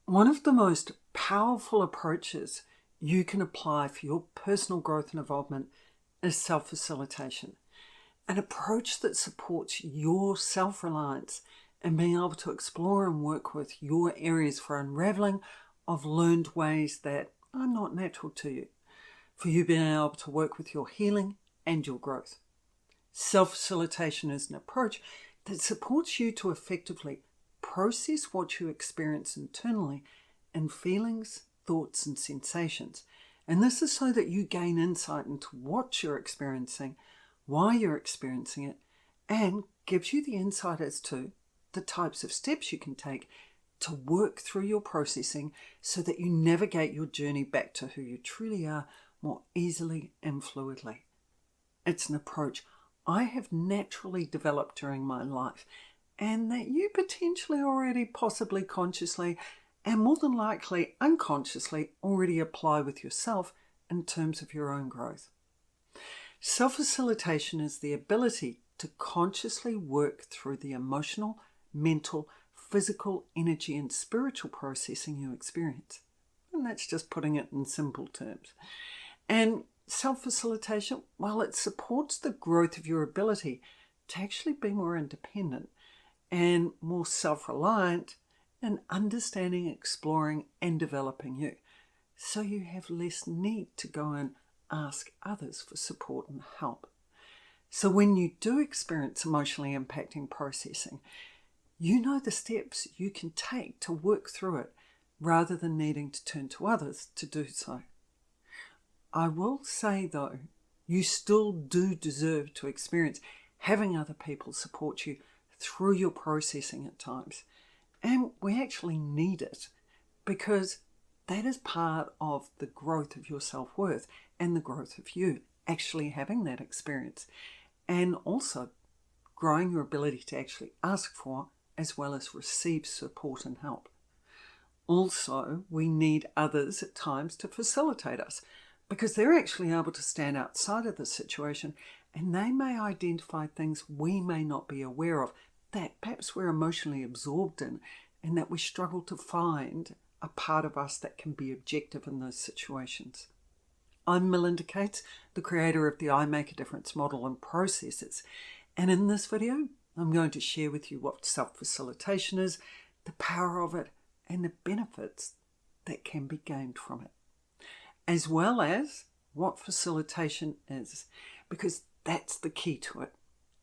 One of the most powerful approaches you can apply for your personal growth and involvement is self-facilitation, an approach that supports your self-reliance and being able to explore and work with your areas for unraveling of learned ways that are not natural to you, for you being able to work with your healing and your growth. Self-facilitation is an approach that supports you to effectively process what you experience internally in feelings, thoughts, and sensations. And this is so that you gain insight into what you're experiencing, why you're experiencing it, and gives you the insight as to the types of steps you can take to work through your processing so that you navigate your journey back to who you truly are more easily and fluidly. It's an approach I have naturally developed during my life, and that you potentially already, possibly consciously, and more than likely unconsciously already apply with yourself in terms of your own growth. Self-facilitation is the ability to consciously work through the emotional, mental, physical, energy, and spiritual processing you experience. And that's just putting it in simple terms. And self-facilitation, while it supports the growth of your ability to actually be more independent and more self-reliant in understanding, exploring, and developing you, so you have less need to go and ask others for support and help. So when you do experience emotionally impacting processing, you know the steps you can take to work through it rather than needing to turn to others to do so. I will say though, you still do deserve to experience having other people support you through your processing at times. And we actually need it because that is part of the growth of your self-worth and the growth of you actually having that experience, and also growing your ability to actually ask for as well as receive support and help. Also, we need others at times to facilitate us because they're actually able to stand outside of the situation and they may identify things we may not be aware of that perhaps we're emotionally absorbed in and that we struggle to find a part of us that can be objective in those situations. I'm Melinda Cates, the creator of the I Make a Difference model and processes. And in this video, I'm going to share with you what self-facilitation is, the power of it, and the benefits that can be gained from it, as well as what facilitation is, because that's the key to it,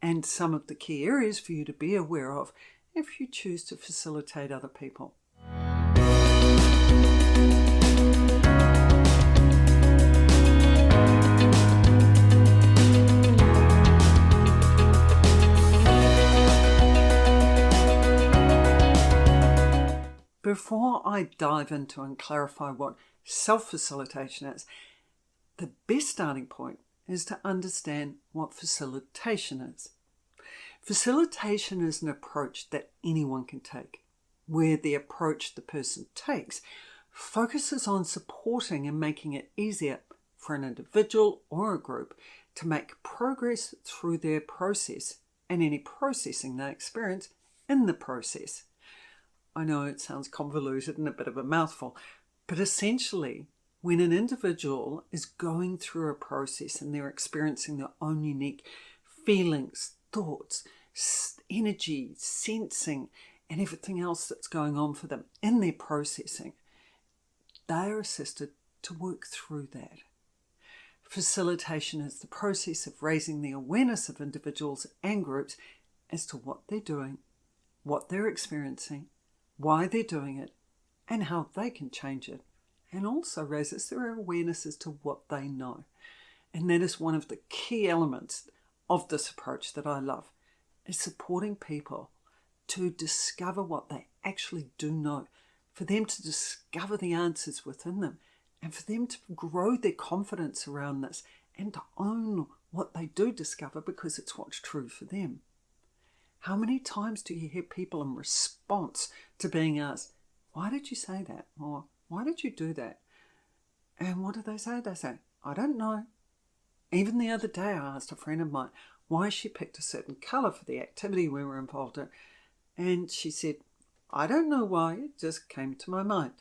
and some of the key areas for you to be aware of if you choose to facilitate other people. Before I dive into and clarify what self-facilitation is, the best starting point is to understand what facilitation is. Facilitation is an approach that anyone can take, where the approach the person takes focuses on supporting and making it easier for an individual or a group to make progress through their process and any processing they experience in the process. I know it sounds convoluted and a bit of a mouthful, but essentially, when an individual is going through a process and they're experiencing their own unique feelings, thoughts, energy, sensing, and everything else that's going on for them in their processing, they are assisted to work through that. Facilitation is the process of raising the awareness of individuals and groups as to what they're doing, what they're experiencing, why they're doing it, and how they can change it, and also raises their awareness as to what they know. And that is one of the key elements of this approach that I love, is supporting people to discover what they actually do know, for them to discover the answers within them, and for them to grow their confidence around this and to own what they do discover because it's what's true for them. How many times do you hear people in response to being asked, why did you say that? Or why did you do that? And what do they say? They say, I don't know. Even the other day I asked a friend of mine why she picked a certain colour for the activity we were involved in. And she said, I don't know why, it just came to my mind.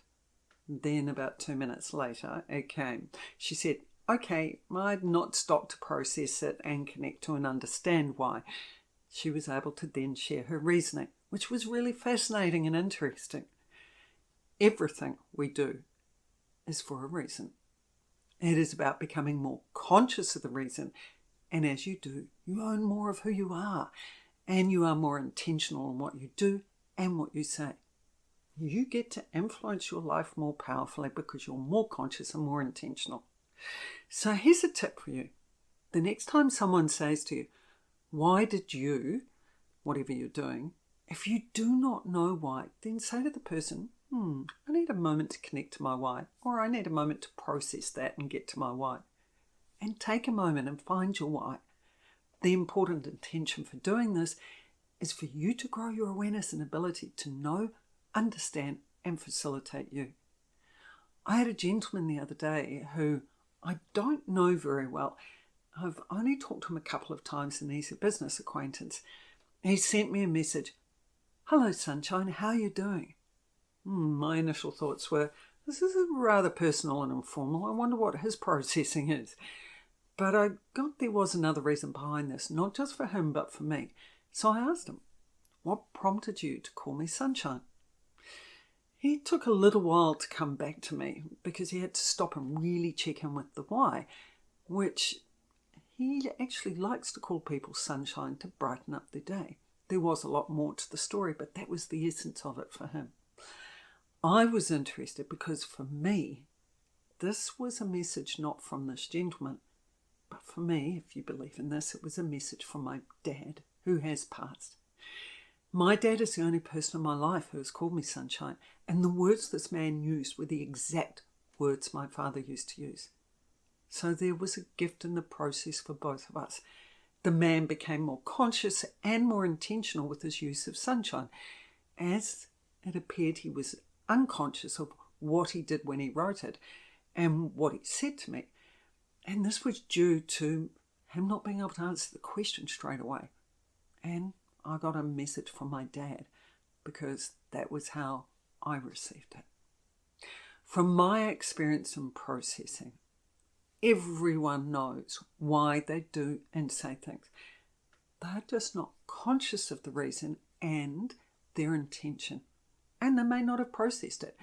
Then about 2 minutes later, it came. She said, okay, I'd not stopped to process it and connect to and understand why. She was able to then share her reasoning, which was really fascinating and interesting. Everything we do is for a reason. It is about becoming more conscious of the reason. And as you do, you own more of who you are. And you are more intentional in what you do and what you say. You get to influence your life more powerfully because you're more conscious and more intentional. So here's a tip for you. The next time someone says to you, why did you, whatever you're doing, if you do not know why, then say to the person, I need a moment to connect to my why, or I need a moment to process that and get to my why. And take a moment and find your why. The important intention for doing this is for you to grow your awareness and ability to know, understand, and facilitate you. I had a gentleman the other day who I don't know very well. I've only talked to him a couple of times and he's a business acquaintance. He sent me a message. Hello, sunshine, how are you doing? My initial thoughts were, this is rather personal and informal. I wonder what his processing is. But I got there was another reason behind this, not just for him, but for me. So I asked him, what prompted you to call me sunshine? He took a little while to come back to me because he had to stop and really check in with the why, which he actually likes to call people sunshine to brighten up their day. There was a lot more to the story, but that was the essence of it for him. I was interested because for me, this was a message not from this gentleman, but for me, if you believe in this, it was a message from my dad who has passed. My dad is the only person in my life who has called me sunshine, and the words this man used were the exact words my father used to use. So there was a gift in the process for both of us. The man became more conscious and more intentional with his use of sunshine, as it appeared he was unconscious of what he did when he wrote it and what he said to me. And this was due to him not being able to answer the question straight away. And I got a message from my dad because that was how I received it. From my experience in processing, everyone knows why they do and say things. They're just not conscious of the reason and their intention. And they may not have processed it,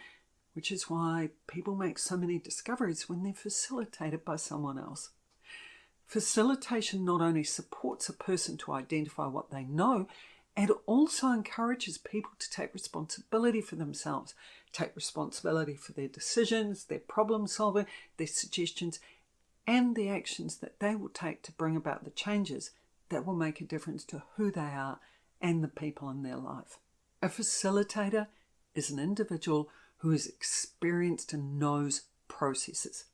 which is why people make so many discoveries when they're facilitated by someone else. Facilitation not only supports a person to identify what they know, it also encourages people to take responsibility for themselves, take responsibility for their decisions, their problem solving, their suggestions, and the actions that they will take to bring about the changes that will make a difference to who they are and the people in their life. A facilitator is an individual who is experienced and knows processes.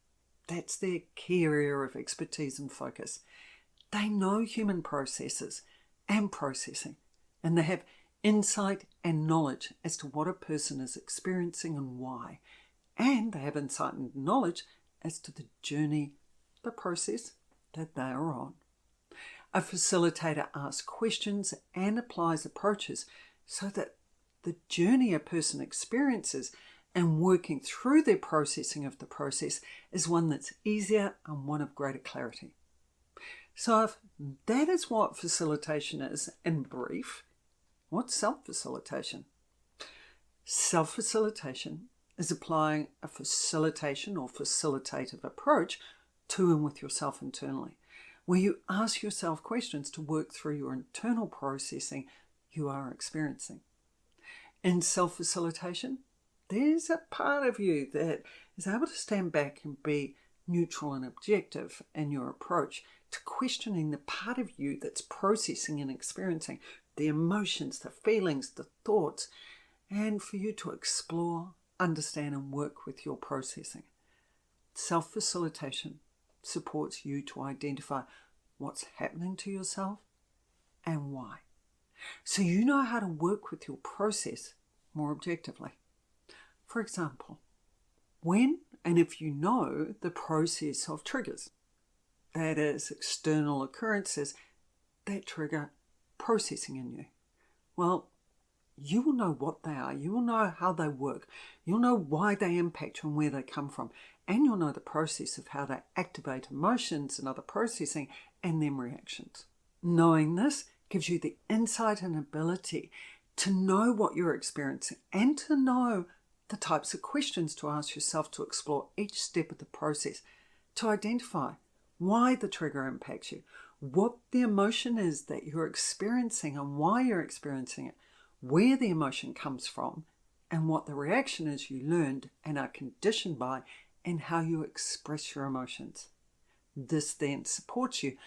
That's their key area of expertise and focus. They know human processes and processing, and they have insight and knowledge as to what a person is experiencing and why. And they have insight and knowledge as to the journey, the process that they are on. A facilitator asks questions and applies approaches so that the journey a person experiences and working through their processing of the process is one that's easier and one of greater clarity. So if that is what facilitation is in brief, what's self-facilitation? Self-facilitation is applying a facilitation or facilitative approach to and with yourself internally, where you ask yourself questions to work through your internal processing you are experiencing. In self-facilitation, there's a part of you that is able to stand back and be neutral and objective in your approach to questioning the part of you that's processing and experiencing the emotions, the feelings, the thoughts, and for you to explore, understand, and work with your processing. Self-facilitation supports you to identify what's happening to yourself and why. So you know how to work with your process more objectively. For example, when and if you know the process of triggers, that is, external occurrences that trigger processing in you, well, you will know what they are. You will know how they work. You'll know why they impact you and where they come from. And you'll know the process of how they activate emotions and other processing and then reactions. Knowing this gives you the insight and ability to know what you're experiencing and to know the types of questions to ask yourself to explore each step of the process, to identify why the trigger impacts you, what the emotion is that you're experiencing and why you're experiencing it, where the emotion comes from, and what the reaction is you learned and are conditioned by, and how you express your emotions. This then supports you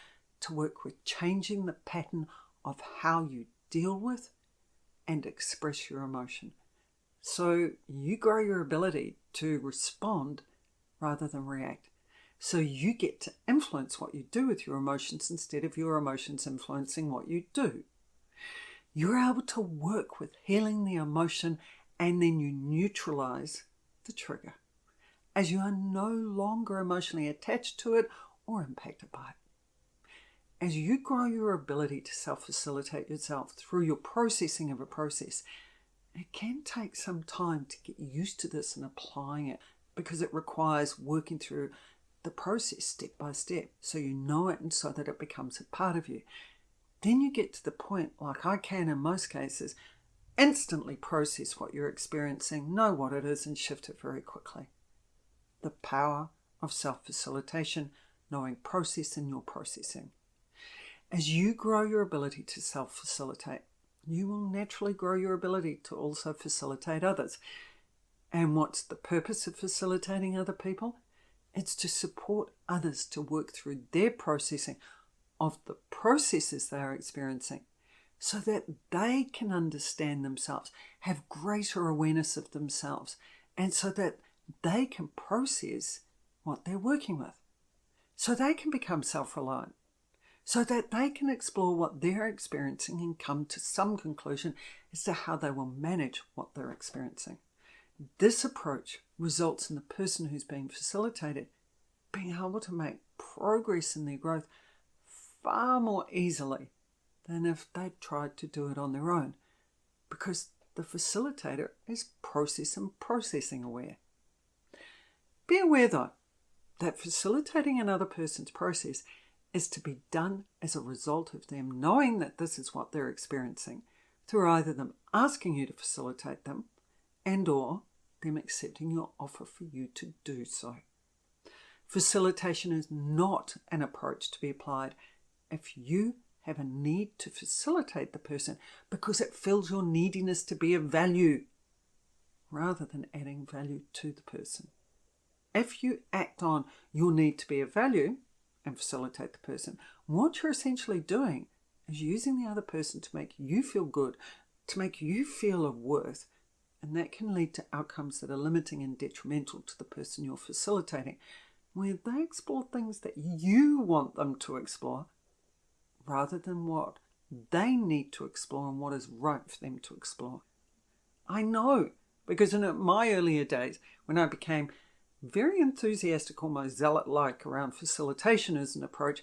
to work with changing the pattern of how you deal with and express your emotion. So you grow your ability to respond rather than react. So you get to influence what you do with your emotions instead of your emotions influencing what you do. You're able to work with healing the emotion, and then you neutralize the trigger, as you are no longer emotionally attached to it or impacted by it. As you grow your ability to self-facilitate yourself through your processing of a process, it can take some time to get used to this and applying it, because it requires working through the process step by step so you know it and so that it becomes a part of you. Then you get to the point, like I can in most cases, instantly process what you're experiencing, know what it is, and shift it very quickly. The power of self-facilitation, knowing process in your processing. As you grow your ability to self-facilitate, you will naturally grow your ability to also facilitate others. And what's the purpose of facilitating other people? It's to support others to work through their processing of the processes they are experiencing, so that they can understand themselves, have greater awareness of themselves, and so that they can process what they're working with, so they can become self-reliant, so that they can explore what they're experiencing and come to some conclusion as to how they will manage what they're experiencing. This approach results in the person who's being facilitated being able to make progress in their growth far more easily than if they'd tried to do it on their own, because the facilitator is process and processing aware. Be aware, though, that facilitating another person's process is to be done as a result of them knowing that this is what they're experiencing, through either them asking you to facilitate them and or them accepting your offer for you to do so. Facilitation is not an approach to be applied if you have a need to facilitate the person because it fills your neediness to be of value, rather than adding value to the person. If you act on your need to be of value and facilitate the person, what you're essentially doing is using the other person to make you feel good, to make you feel of worth, and that can lead to outcomes that are limiting and detrimental to the person you're facilitating, where they explore things that you want them to explore rather than what they need to explore and what is right for them to explore. I know, because in my earlier days, when I became very enthusiastic, almost zealot-like around facilitation as an approach,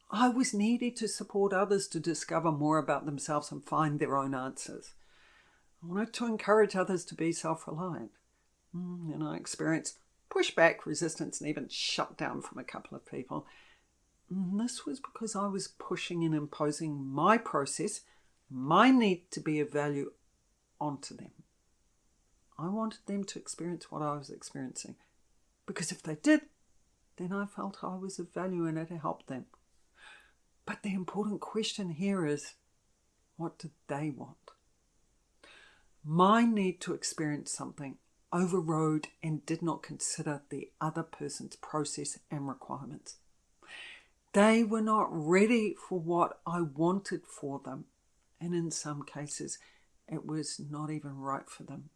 I was needy to support others to discover more about themselves and find their own answers. I wanted to encourage others to be self-reliant. And I experienced pushback, resistance, and even shut down from a couple of people. And this was because I was pushing and imposing my process, my need to be of value, onto them. I wanted them to experience what I was experiencing, because if they did, then I felt I was of value and it helped them. But the important question here is, what did they want? My need to experience something overrode and did not consider the other person's process and requirements. They were not ready for what I wanted for them, and in some cases it was not even right for them.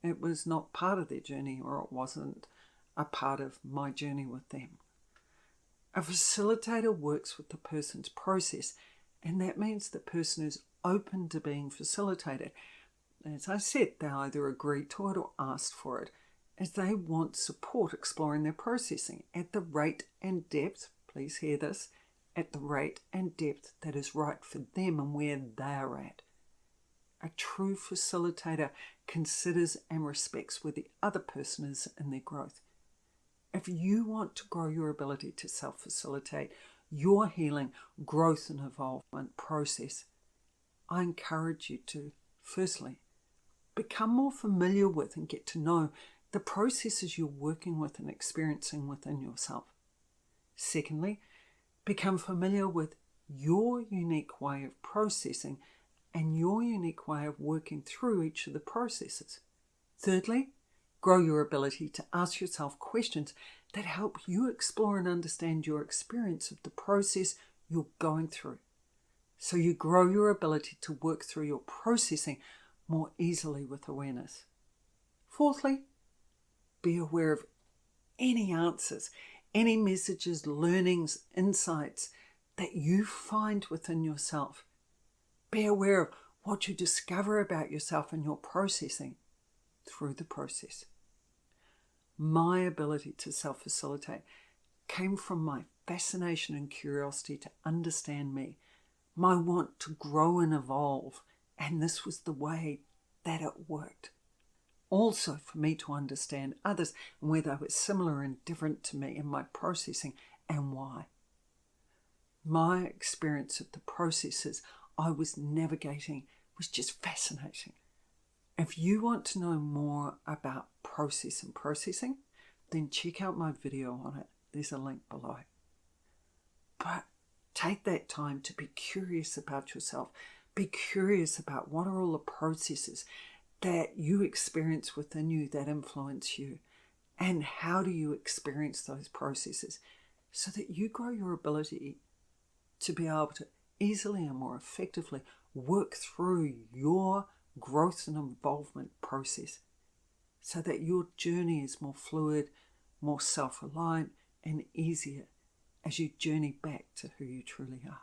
It was not part of their journey, or it wasn't a part of my journey with them. A facilitator works with the person's process, and that means the person is open to being facilitated. As I said, they either agree to it or asked for it, as they want support exploring their processing at the rate and depth, please hear this, at the rate and depth that is right for them and where they're at. A true facilitator considers and respects where the other person is in their growth. If you want to grow your ability to self-facilitate your healing, growth and evolvement process, I encourage you to, firstly, become more familiar with and get to know the processes you're working with and experiencing within yourself. Secondly, become familiar with your unique way of processing and your unique way of working through each of the processes. Thirdly, grow your ability to ask yourself questions that help you explore and understand your experience of the process you're going through, so you grow your ability to work through your processing more easily with awareness. Fourthly, be aware of any answers, any messages, learnings, insights that you find within yourself. Be aware of what you discover about yourself and your processing through the process. My ability to self-facilitate came from my fascination and curiosity to understand me, my want to grow and evolve, and this was the way that it worked. Also for me to understand others and where they were similar and different to me in my processing and why. My experience of the processes I was navigating was just fascinating. If you want to know more about process and processing, then check out my video on it. There's a link below. But take that time to be curious about yourself. Be curious about what are all the processes that you experience within you that influence you, and how do you experience those processes so that you grow your ability to be able to easily and more effectively work through your growth and involvement process so that your journey is more fluid, more self-reliant and easier as you journey back to who you truly are.